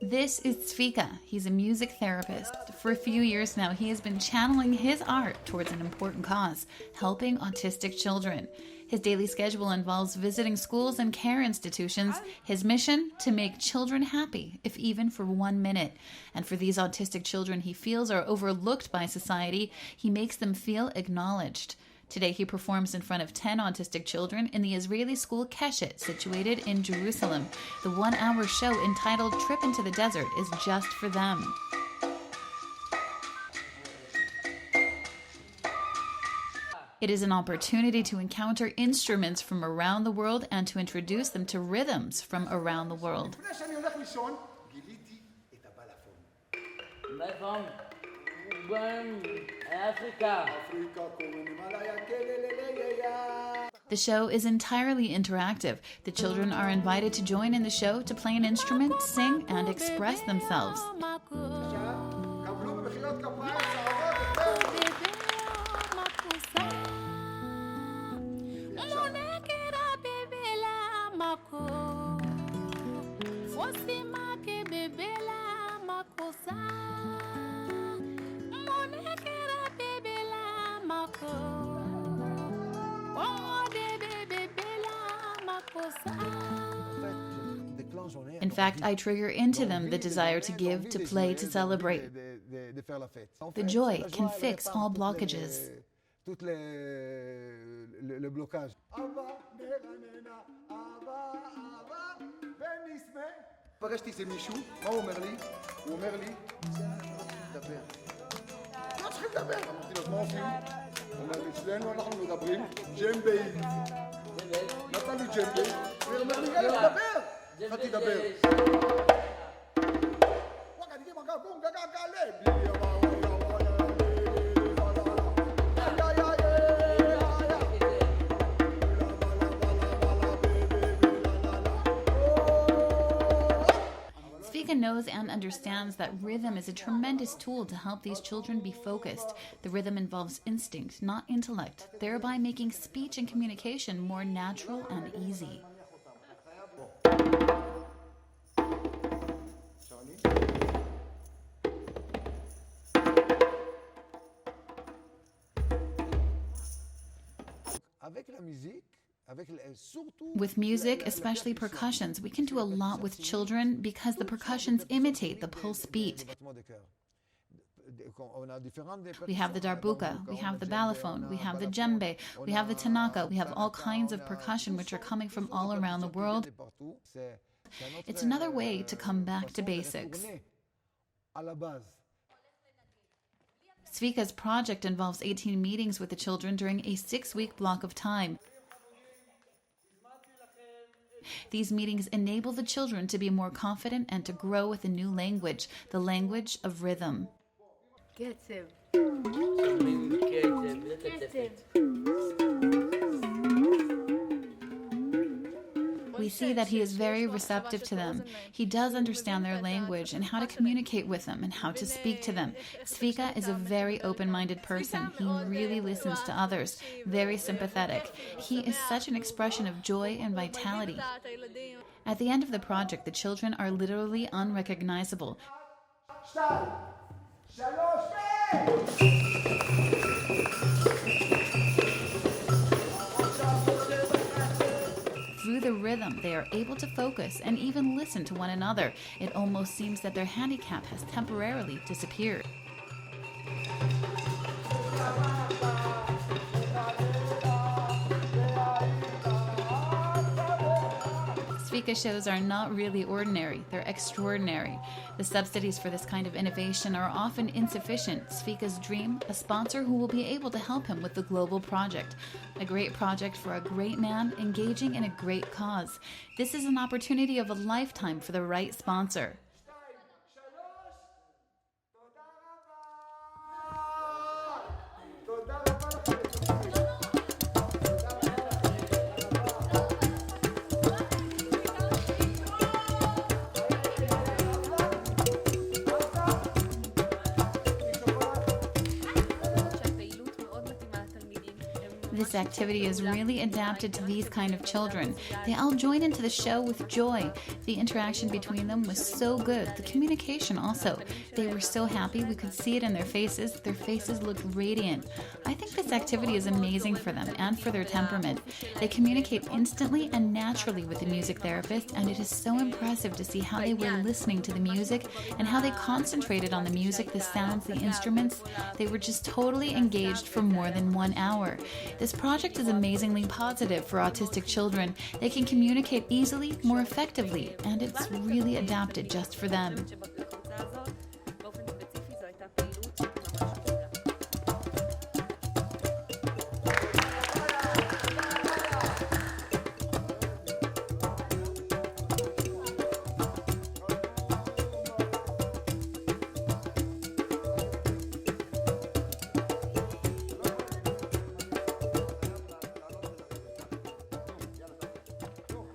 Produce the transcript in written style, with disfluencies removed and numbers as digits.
This is Zvika. He's a music therapist. For a few years now, he has been channeling his art towards an important cause, helping autistic children. His daily schedule involves visiting schools and care institutions. His mission? To make children happy, if even for 1 minute. And for these autistic children he feels are overlooked by society, he makes them feel acknowledged. Today he performs in front of 10 autistic children in the Israeli school Keshet, situated in Jerusalem. The 1-hour show entitled Trip into the Desert is just for them. It is an opportunity to encounter instruments from around the world and to introduce them to rhythms from around the world. The show is entirely interactive. The children are invited to join in the show to play an instrument, sing, and express themselves. In fact, I trigger into them the desire to give, to play, to celebrate. The joy can fix all blockages. פגשתי אצל מישהו, מה הוא אומר לי? הוא אומר לי, דבר. לא צריכים לדבר. אמרתי לו, מה עושים? הוא אומר לי, אצלנו אנחנו מדברים ג'מבי. נתן לי ג'מבי, הוא אומר לי, יאללה, דבר. התחלתי לדבר. וואקה, תגיד, מגע, בום, גגע, גלב. Zvika knows and understands that rhythm is a tremendous tool to help these children be focused. The rhythm involves instinct, not intellect, thereby making speech and communication more natural and easy. With music, especially percussions, we can do a lot with children because the percussions imitate the pulse beat. We have the darbuka, we have the balafon, we have the djembe, we have the tanaka, we have all kinds of percussion which are coming from all around the world. It's another way to come back to basics. Zvika's project involves 18 meetings with the children during a 6-week block of time. These meetings enable the children to be more confident and to grow with a new language, the language of rhythm. We see that he is very receptive to them. He does understand their language and how to communicate with them and how to speak to them. Zvika is a very open-minded person. He really listens to others, very sympathetic. He is such an expression of joy and vitality. At the end of the project, the children are literally unrecognizable. Through the rhythm, they are able to focus and even listen to one another. It almost seems that their handicap has temporarily disappeared. Zvika shows are not really ordinary, they're extraordinary. The subsidies for this kind of innovation are often insufficient. Zvika's dream, a sponsor who will be able to help him with the global project. A great project for a great man engaging in a great cause. This is an opportunity of a lifetime for the right sponsor. This activity is really adapted to these kind of children. They all join into the show with joy. The interaction between them was so good. The communication also. They were so happy. We could see it in their faces. Their faces looked radiant. I think this activity is amazing for them and for their temperament. They communicate instantly and naturally with the music therapist, and it is so impressive to see how they were listening to the music and how they concentrated on the music, the sounds, the instruments. They were just totally engaged for more than 1 hour. This project is amazingly positive for autistic children. They can communicate easily, more effectively, and it's really adapted just for them.